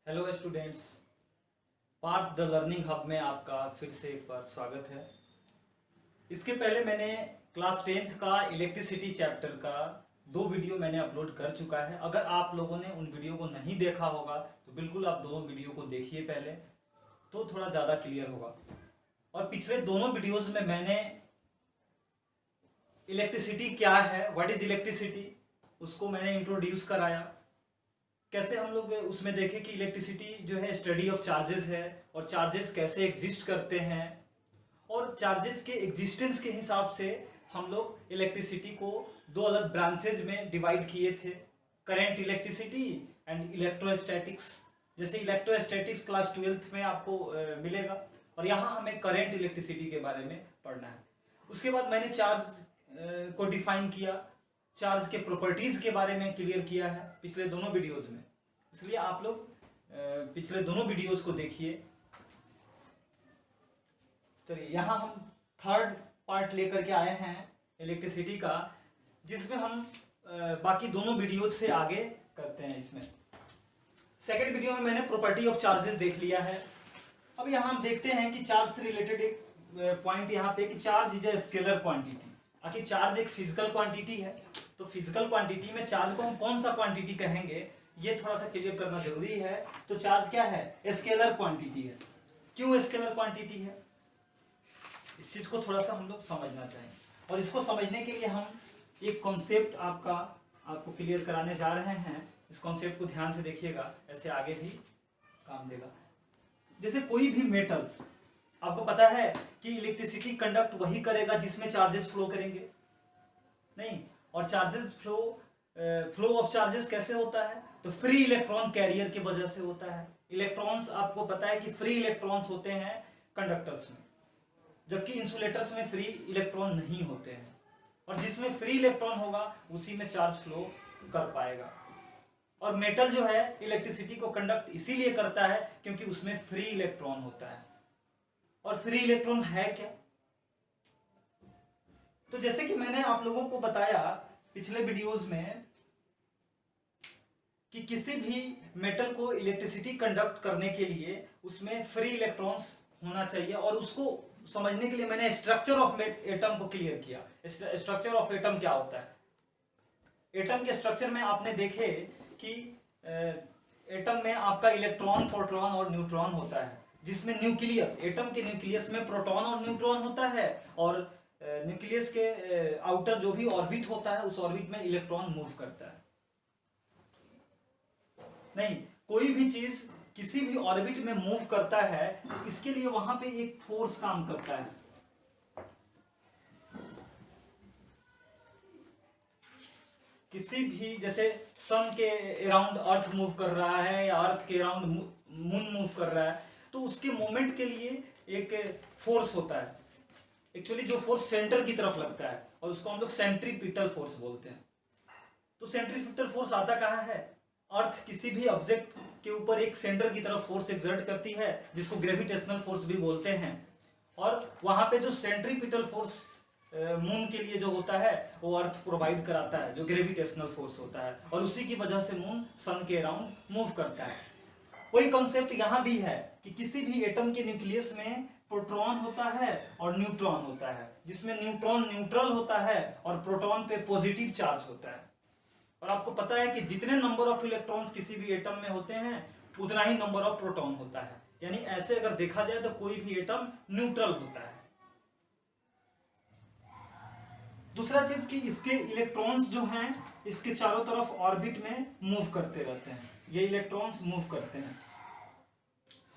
Hello students, Parth the learning hub में आपका फिर से एक बार स्वागत है। इसके पहले मैंने क्लास 10th का इलेक्ट्रिसिटी चैप्टर का 2 वीडियो मैंने अपलोड कर चुका है। अगर आप लोगों ने उन वीडियो को नहीं देखा होगा तो बिल्कुल आप दोनों वीडियो को देखिए पहले, तो थोड़ा ज़्यादा क्लियर होगा। और पिछले दोनों वीडियोस में मैंने इलेक्ट्रिसिटी क्या है, व्हाट इज इलेक्ट्रिसिटी, उसको मैंने इंट्रोड्यूस कराया। कैसे हम लोग उसमें देखें कि इलेक्ट्रिसिटी जो है स्टडी ऑफ चार्जेस है और चार्जेस कैसे एग्जिस्ट करते हैं, और चार्जेस के एग्जिस्टेंस के हिसाब से हम लोग इलेक्ट्रिसिटी को 2 अलग ब्रांचेज में डिवाइड किए थे, करंट इलेक्ट्रिसिटी एंड इलेक्ट्रोस्टैटिक्स। जैसे इलेक्ट्रोस्टैटिक्स क्लास 12th में आपको मिलेगा, और यहाँ हमें करंट इलेक्ट्रिसिटी के बारे में पढ़ना है। उसके बाद मैंने चार्ज को डिफाइन किया, चार्ज के प्रॉपर्टीज के बारे में क्लियर किया है पिछले दोनों वीडियोस में, इसलिए आप लोग पिछले दोनों वीडियोस को देखिए। चलिए, यहाँ हम थर्ड पार्ट लेकर के आए हैं इलेक्ट्रिसिटी का, जिसमें हम बाकी दोनों वीडियोज से आगे करते हैं। इसमें सेकेंड वीडियो में मैंने प्रॉपर्टी ऑफ चार्जेस देख लिया है। अब यहाँ हम देखते हैं कि चार्ज से रिलेटेड एक पॉइंट यहाँ पे कि charge is a scalar quantity. आखिर चार्ज एक फिजिकल क्वांटिटी है, तो फिजिकल क्वांटिटी में चार्ज को हम कौन सा क्वांटिटी कहेंगे, ये थोड़ा सा क्लियर करना जरूरी है। तो चार्ज क्या है? स्केलर क्वांटिटी है। क्यों स्केलर क्वांटिटी है, इस चीज को थोड़ा सा हम लोग समझना चाहिए। और इसको समझने के लिए हम एक कॉन्सेप्ट आपको क्लियर कराने जा रहे हैं। इस कॉन्सेप्ट को ध्यान से देखिएगा, ऐसे आगे भी काम देगा। जैसे कोई भी मेटल, आपको पता है कि इलेक्ट्रिसिटी कंडक्ट वही करेगा जिसमें चार्जेस फ्लो करेंगे, नहीं। और चार्जेस फ्लो ऑफ चार्जेस कैसे होता है? तो फ्री इलेक्ट्रॉन कैरियर की वजह से होता है। इलेक्ट्रॉन्स, आपको पता है कि फ्री इलेक्ट्रॉन्स होते हैं कंडक्टर्स में, जबकि इंसुलेटर्स में फ्री इलेक्ट्रॉन नहीं होते हैं। और जिसमें फ्री इलेक्ट्रॉन होगा उसी में चार्ज फ्लो कर पाएगा। और मेटल जो है इलेक्ट्रिसिटी को कंडक्ट इसीलिए करता है क्योंकि उसमें फ्री इलेक्ट्रॉन होता है। और फ्री इलेक्ट्रॉन है क्या? तो जैसे कि मैंने आप लोगों को बताया पिछले वीडियोस में कि किसी भी मेटल को इलेक्ट्रिसिटी कंडक्ट करने के लिए उसमें फ्री इलेक्ट्रॉन्स होना चाहिए। और उसको समझने के लिए मैंने स्ट्रक्चर ऑफ एटम को क्लियर किया। स्ट्रक्चर ऑफ एटम क्या होता है? एटम के स्ट्रक्चर में आपने देखे कि एटम में आपका इलेक्ट्रॉन, प्रोटॉन और न्यूट्रॉन होता है, जिसमें न्यूक्लियस, एटम के न्यूक्लियस में प्रोटॉन और न्यूट्रॉन होता है, और न्यूक्लियस के आउटर जो भी ऑर्बिट होता है उस ऑर्बिट में इलेक्ट्रॉन मूव करता है। नहीं, कोई भी चीज किसी भी ऑर्बिट में मूव करता है तो इसके लिए वहां पे एक फोर्स काम करता है। किसी भी, जैसे सन के अराउंड अर्थ मूव कर रहा है या अर्थ के अराउंड मून मूव कर रहा है, तो उसके मोमेंट के लिए एक फोर्स होता है। एक्चुअली जो फोर्स सेंटर की तरफ लगता है, और उसको हम लोग सेंट्रीपिटल फोर्स बोलते हैं। तो सेंट्रीपिटल फोर्स आता कहाँ है? अर्थ किसी भी ऑब्जेक्ट के ऊपर एक सेंटर की तरफ फोर्स एक्सर्ट करती है, जिसको ग्रेविटेशनल फोर्स भी बोलते हैं। और वहां पे जो सेंट्रीपिटल फोर्स मून के लिए जो होता है वो अर्थ प्रोवाइड कराता है, जो ग्रेविटेशनल फोर्स होता है, और उसी की वजह से मून सन के अराउंड मूव करता है। वही कॉन्सेप्ट यहाँ भी है कि किसी भी एटम के न्यूक्लियस में प्रोटॉन होता है और न्यूट्रॉन होता है, जिसमें न्यूट्रॉन न्यूट्रल होता है और प्रोटॉन पे पॉजिटिव चार्ज होता है। और आपको पता है कि जितने नंबर ऑफ इलेक्ट्रॉन्स किसी भी एटम में होते हैं उतना ही नंबर ऑफ प्रोटॉन होता है। यानी ऐसे अगर देखा जाए तो कोई भी एटम न्यूट्रल होता है। दूसरा चीज कि इसके इलेक्ट्रॉन्स जो हैं इसके चारों तरफ ऑर्बिट में मूव करते रहते हैं, ये इलेक्ट्रॉन्स मूव करते हैं।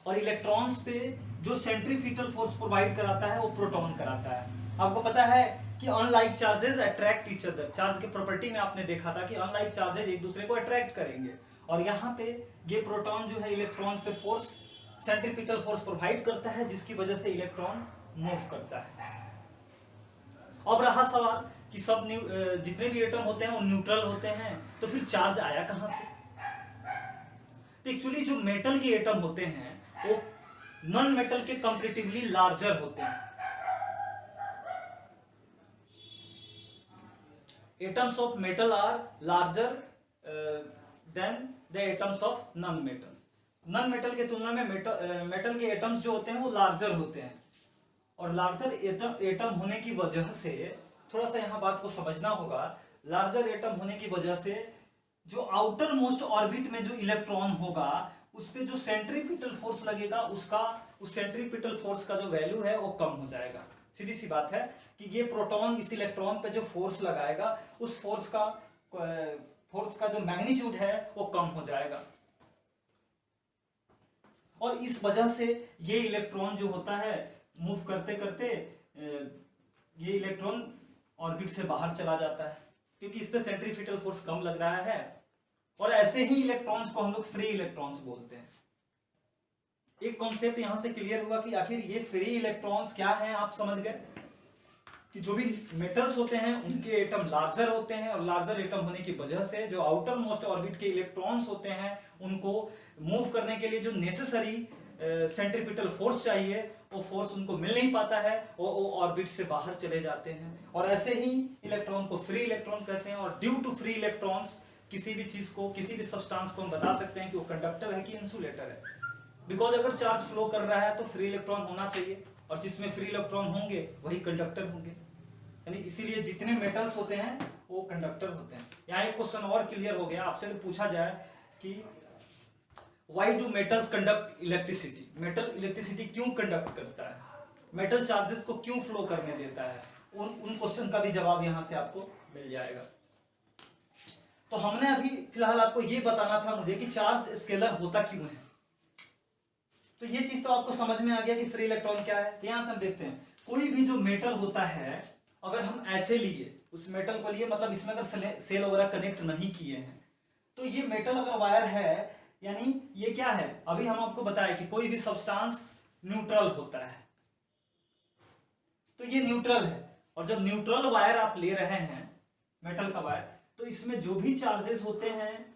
और इलेक्ट्रॉन्स पे जो सेंट्रीपिटल फोर्स प्रोवाइड कराता है वो प्रोटॉन कराता है। आपको पता है कि unlike charges attract each other. Charge के प्रॉपर्टी में आपने देखा था कि अनलाइक चार्जेस एक दूसरे को अट्रैक्ट करेंगे, और यहाँ पे ये प्रोटॉन जो है इलेक्ट्रॉन पे फोर्स, सेंट्रीपिटल फोर्स प्रोवाइड करता है, जिसकी वजह से इलेक्ट्रॉन मूव करता है। अब रहा सवाल कि सब जितने भी एटम होते हैं वो न्यूट्रल होते हैं, तो फिर चार्ज आया कहां से? तो एक्चुअली जो मेटल के एटम होते हैं वो नॉन मेटल के कंपैरेटिवली लार्जर होते हैं। Atoms of metal are larger than the atoms of non metal. Non metal के तुलना में मेटल के एटम्स जो होते हैं वो लार्जर होते हैं, और लार्जर एटम होने की वजह से, थोड़ा सा यहाँ बात को समझना होगा, लार्जर एटम होने की वजह से जो आउटर मोस्ट ऑर्बिट में जो इलेक्ट्रॉन होगा उस पे जो सेंट्रीपिटल फोर्स लगेगा, उसका उस सेंट्रीपिटल फोर्स का जो वैल्यू है वो कम हो जाएगा। सीधी सी बात है कि ये प्रोटॉन इस इलेक्ट्रॉन पे जो फोर्स लगाएगा उस फोर्स का जो मैग्नीट्यूड है वो कम हो जाएगा, और इस वजह से ये इलेक्ट्रॉन जो होता है मूव करते करते ये इलेक्ट्रॉन ऑर्बिट से बाहर चला जाता है, क्योंकि इस पे सेंट्रीपिटल फोर्स कम लग रहा है। और ऐसे ही इलेक्ट्रॉन्स को हम लोग फ्री इलेक्ट्रॉन्स बोलते हैं। एक कॉन्सेप्ट यहां से क्लियर हुआ कि आखिर ये फ्री इलेक्ट्रॉन्स क्या हैं, आप समझ गए कि जो भी मेटल्स होते हैं उनके एटम लार्जर होते हैं, और लार्जर एटम होने की वजह से जो आउटर मोस्ट ऑर्बिट के इलेक्ट्रॉन्स होते हैं उनको मूव करने के लिए जो नेसेसरी सेंट्रीपिटल फोर्स चाहिए वो फोर्स उनको मिल नहीं पाता है, वो ऑर्बिट से बाहर चले जाते हैं। और ऐसे ही इलेक्ट्रॉन को फ्री इलेक्ट्रॉन कहते हैं। और ड्यू टू फ्री इलेक्ट्रॉन्स किसी भी चीज को, किसी भी सब्सटेंस को हम बता सकते हैं कि वो कंडक्टर है कि इंसुलेटर है, बिकॉज अगर चार्ज फ्लो कर रहा है तो फ्री इलेक्ट्रॉन होना चाहिए, और जिसमें फ्री इलेक्ट्रॉन होंगे वही कंडक्टर होंगे, यानी इसीलिए जितने मेटल्स होते हैं वो कंडक्टर होते हैं। यहाँ एक क्वेश्चन और क्लियर हो गया, आपसे पूछा जाए कि Why do metals conduct electricity? Metal electricity क्यों कंडक्ट करता है, मेटल चार्जेस को क्यों फ्लो करने देता है, उन क्वेश्चन का भी जवाब यहां से आपको मिल जाएगा। तो हमने अभी फिलहाल आपको ये बताना था मुझे कि चार्ज स्केलर होता क्यों है। तो ये चीज तो आपको समझ में आ गया कि फ्री इलेक्ट्रॉन क्या है। तो यहां से हम देखते हैं, कोई भी जो मेटल होता है, अगर हम ऐसे लिए, उस मेटल को लिए, मतलब इसमें अगर सेल वगैरह कनेक्ट नहीं किए हैं, तो ये मेटल अगर वायर है, यानी ये क्या है, अभी हम आपको बताया कि कोई भी सब्सटेंस न्यूट्रल होता है, तो ये न्यूट्रल है। और जब न्यूट्रल वायर आप ले रहे हैं, मेटल का वायर, तो इसमें जो भी चार्जेस होते हैं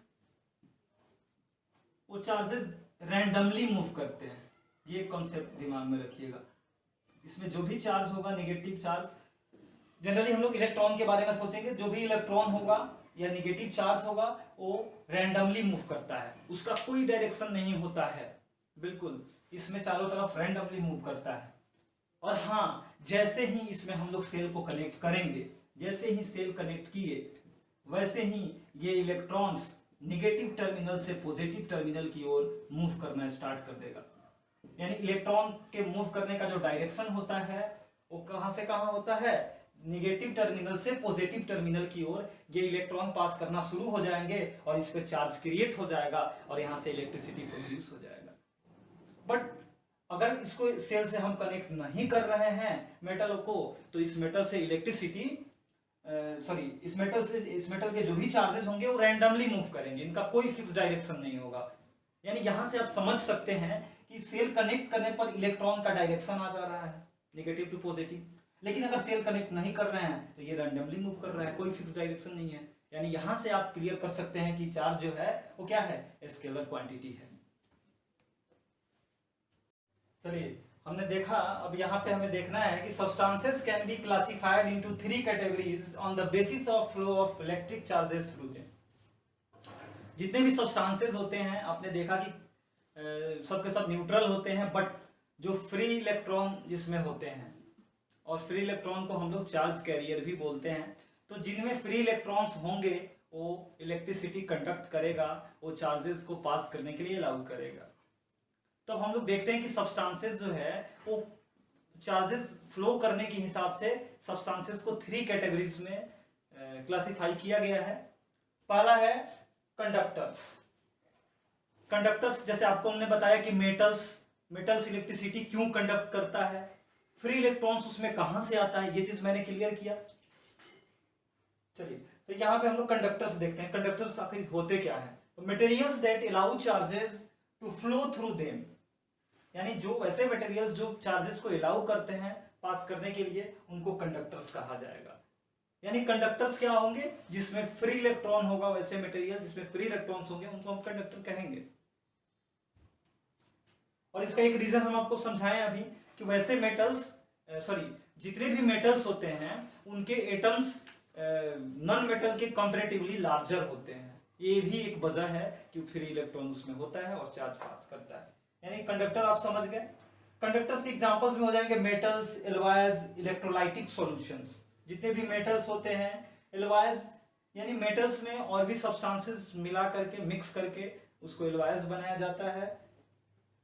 वो चार्जेस रैंडमली मूव करते हैं। ये कॉन्सेप्ट दिमाग में रखिएगा। इसमें जो भी चार्ज होगा, नेगेटिव चार्ज, जनरली हम लोग इलेक्ट्रॉन के बारे में सोचेंगे, जो भी इलेक्ट्रॉन होगा या नेगेटिव चार्ज होगा वो रैंडमली मूव करता है, उसका कोई डायरेक्शन नहीं होता है, बिल्कुल इसमें चारों तरफ रैंडमली मूव करता है। और हाँ, जैसे ही इसमें हम लोग सेल को कनेक्ट करेंगे, जैसे ही सेल कनेक्ट किए, वैसे ही ये इलेक्ट्रॉन्स नेगेटिव टर्मिनल से पॉजिटिव टर्मिनल की ओर मूव करना स्टार्ट कर देगा। यानी इलेक्ट्रॉन के मूव करने का जो डायरेक्शन होता है वो कहां से कहां होता है, नेगेटिव टर्मिनल से पॉजिटिव टर्मिनल की ओर ये इलेक्ट्रॉन पास करना शुरू हो जाएंगे, और इस पे चार्ज क्रिएट हो जाएगा, और यहां से इलेक्ट्रिसिटी प्रोड्यूस हो जाएगा। बट अगर इसको सेल से हम कनेक्ट नहीं कर रहे हैं मेटल को, तो इस मेटल से इलेक्ट्रिसिटी इस मेटल के जो भी चार्जेस होंगे वो रैंडमली मूव करेंगे, इनका कोई फिक्स डायरेक्शन नहीं होगा। यानी यहां से आप समझ सकते हैं कि सेल कनेक्ट करने पर इलेक्ट्रॉन का डायरेक्शन आ जा रहा है, नेगेटिव टू पॉजिटिव, लेकिन अगर सेल कनेक्ट नहीं कर रहे हैं तो ये रैंडमली मूव कर रहा है, कोई फिक्स डायरेक्शन नहीं है। यानी यहां से आप क्लियर कर सकते हैं कि चार्ज जो है वो क्या है, स्केलर क्वांटिटी है। चलिए हमने देखा, अब यहाँ पे हमें देखना है कि substances can be classified into 3 categories on the basis of flow of electric charges through them. जितने भी सब्सटेंसेस होते हैं, आपने देखा कि सबके सब न्यूट्रल होते हैं, बट जो फ्री इलेक्ट्रॉन जिसमें होते हैं, और फ्री इलेक्ट्रॉन को हम लोग चार्ज कैरियर भी बोलते हैं, तो जिनमें फ्री इलेक्ट्रॉन्स होंगे वो इलेक्ट्रिसिटी कंडक्ट करेगा, वो चार्जेस को पास करने के लिए अलाउ करेगा। तो हम लोग देखते हैं कि सब्सटेंसेस जो है वो चार्जेस फ्लो करने के हिसाब से सब्सटेंसेस को 3 कैटेगरीज में क्लासिफाई किया गया है। पहला है कंडक्टर्स। कंडक्टर्स जैसे आपको हमने बताया कि मेटल्स इलेक्ट्रिसिटी क्यों कंडक्ट करता है, फ्री इलेक्ट्रॉन्स उसमें कहां से आता है, ये चीज मैंने क्लियर किया। चलिए तो यहां पे हम लोग कंडक्टर्स देखते हैं, कंडक्टर्स आखिर होते क्या है। Materials that allow charges to flow through them, यानी जो वैसे मटेरियल्स जो चार्जेस को अलाउ करते हैं पास करने के लिए, उनको कंडक्टर्स कहा जाएगा। यानी कंडक्टर्स क्या होंगे, जिसमें फ्री इलेक्ट्रॉन होगा, वैसे मटेरियल जिसमें फ्री इलेक्ट्रॉन्स होंगे उनको हम कंडक्टर कहेंगे। और इसका एक रीजन हम आपको समझाएं अभी कि वैसे जितने भी मेटल्स होते हैं उनके एटम्स नॉन मेटल के कंपैरेटिवली लार्जर होते हैं। ये भी एक वजह है कि फ्री इलेक्ट्रॉन उसमें होता है और चार्ज पास करता है। यानी कंडक्टर आप समझ गए। कंडक्टर्स के एग्जांपल्स में हो जाएंगे मेटल्स, एलॉयज, इलेक्ट्रोलाइटिक सॉल्यूशंस। जितने भी मेटल्स होते हैं, एलॉयज यानी मेटल्स में और भी सब्सटेंसेस मिला करके मिक्स करके उसको एलॉयज बनाया जाता है।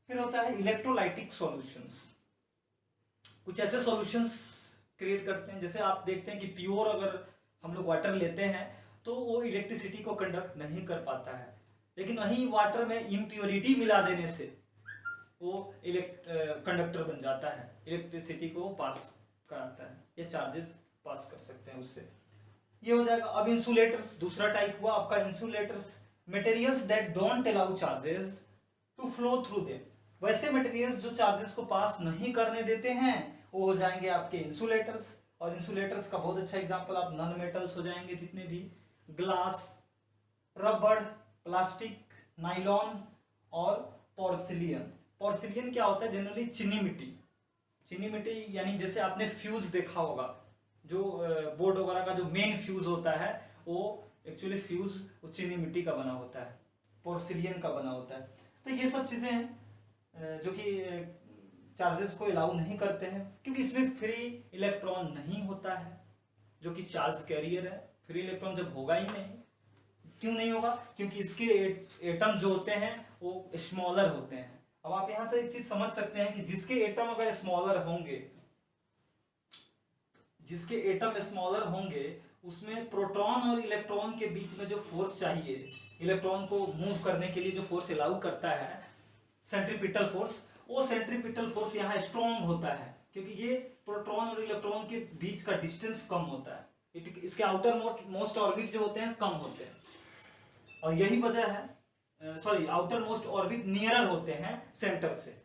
फिर होता है इलेक्ट्रोलाइटिक सॉल्यूशंस। कुछ ऐसे सॉल्यूशंस क्रिएट करते हैं, जैसे आप देखते हैं कि प्योर अगर हम लोग वाटर लेते हैं तो वो इलेक्ट्रिसिटी को कंडक्ट नहीं कर पाता है, लेकिन वहीं वाटर में इम्प्योरिटी मिला देने से वो कंडक्टर बन जाता है, इलेक्ट्रिसिटी को पास कराता है या चार्जेस पास कर सकते हैं उससे। ये हो जाएगा। अब इंसुलेटर्स, दूसरा टाइप हुआ आपका insulators. Materials that don't allow charges to flow through them. वैसे मटेरियल्स जो चार्जेस को पास नहीं करने देते हैं वो हो जाएंगे आपके इंसुलेटर्स। और इंसुलेटर्स का बहुत अच्छा एग्जांपल आप नॉन मेटल्स हो जाएंगे, जितने भी ग्लास, रबड़, प्लास्टिक, नाइलॉन और पोर्सिलियन। पोर्सिलियन क्या होता है? जनरली चीनी मिट्टी। चीनी मिट्टी यानी जैसे आपने फ्यूज देखा होगा, जो बोर्ड वगैरह का जो मेन फ्यूज होता है वो एक्चुअली फ्यूज वो चीनी मिट्टी का बना होता है, पोर्सिलियन का बना होता है। तो ये सब चीजें हैं जो कि चार्जेस को अलाउ नहीं करते हैं, क्योंकि इसमें फ्री इलेक्ट्रॉन नहीं होता है जो कि चार्ज कैरियर है। फ्री इलेक्ट्रॉन जब होगा ही नहीं, क्यों नहीं होगा? क्योंकि इसके एटम जो होते हैं वो स्मॉलर होते हैं। अब आप यहां से एक चीज समझ सकते हैं कि जिसके एटम अगर स्मॉलर होंगे, जिसके एटम स्मॉलर होंगे उसमें प्रोटॉन और इलेक्ट्रॉन के बीच में जो फोर्स चाहिए, इलेक्ट्रॉन को मूव करने के लिए जो फोर्स अलाउ करता है, सेंट्रीपिटल फोर्स, वो सेंट्रीपिटल फोर्स यहाँ स्ट्रॉन्ग होता है, क्योंकि ये प्रोटॉन और इलेक्ट्रॉन के बीच का डिस्टेंस कम होता है। इसके आउटर मोस्ट ऑर्बिट जो होते हैं कम होते हैं, और यही वजह है, आउटर मोस्ट ऑर्बिट नियरर होते हैं सेंटर से,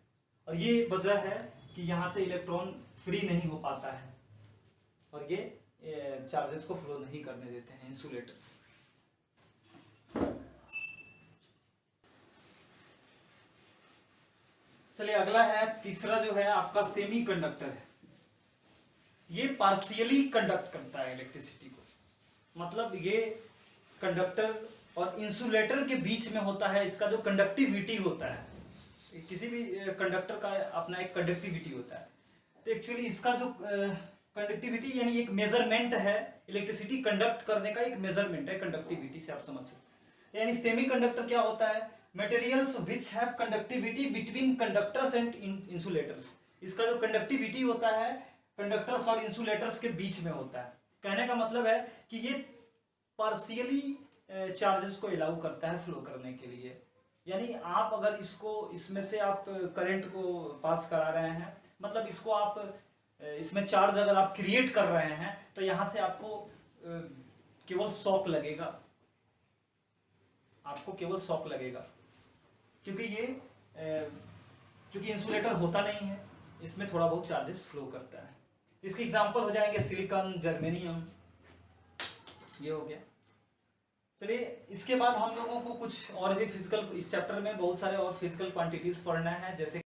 और ये वजह है कि यहाँ से इलेक्ट्रॉन फ्री नहीं हो पाता है और ये चार्जेस को फ्लो नहीं करने देते हैं इंसुलेटर्स। चलिए अगला है, तीसरा जो है आपका सेमी कंडक्टर है। ये पार्शियली कंडक्ट करता है इलेक्ट्रिसिटी को। मतलब ये कंडक्टर और इंसुलेटर के बीच में होता है। इसका जो कंडक्टिविटी होता है, किसी भी कंडक्टर का अपना एक कंडक्टिविटी होता है, तो एक्चुअली इसका जो कंडक्टिविटी यानी एक मेजरमेंट है, इलेक्ट्रिसिटी कंडक्ट करने का एक मेजरमेंट है कंडक्टिविटी से, आप समझ सकते हैं। यानी सेमी कंडक्टर क्या होता है? Materials which have conductivity between conductors and insulators. इसका जो कंडक्टिविटी होता है कंडक्टर्स और इंसुलेटर्स के बीच में होता है। कहने का मतलब है कि ये पार्शियली चार्जेस को अलाउ करता है फ्लो करने के लिए। यानी आप अगर इसमें से आप करंट को पास करा रहे हैं, मतलब इसको आप इसमें चार्ज अगर आप क्रिएट कर रहे हैं, तो यहां से आपको केवल शॉक लगेगा, आपको केवल शॉक लगेगा, क्योंकि ये क्योंकि इंसुलेटर होता नहीं है, इसमें थोड़ा बहुत चार्जेस फ्लो करता है। इसके एग्जांपल हो जाएंगे सिलिकॉन, जर्मेनियम, ये हो गया। चलिए इसके बाद हम लोगों को कुछ और भी फिजिकल, इस चैप्टर में बहुत सारे और फिजिकल क्वांटिटीज पढ़ना है, जैसे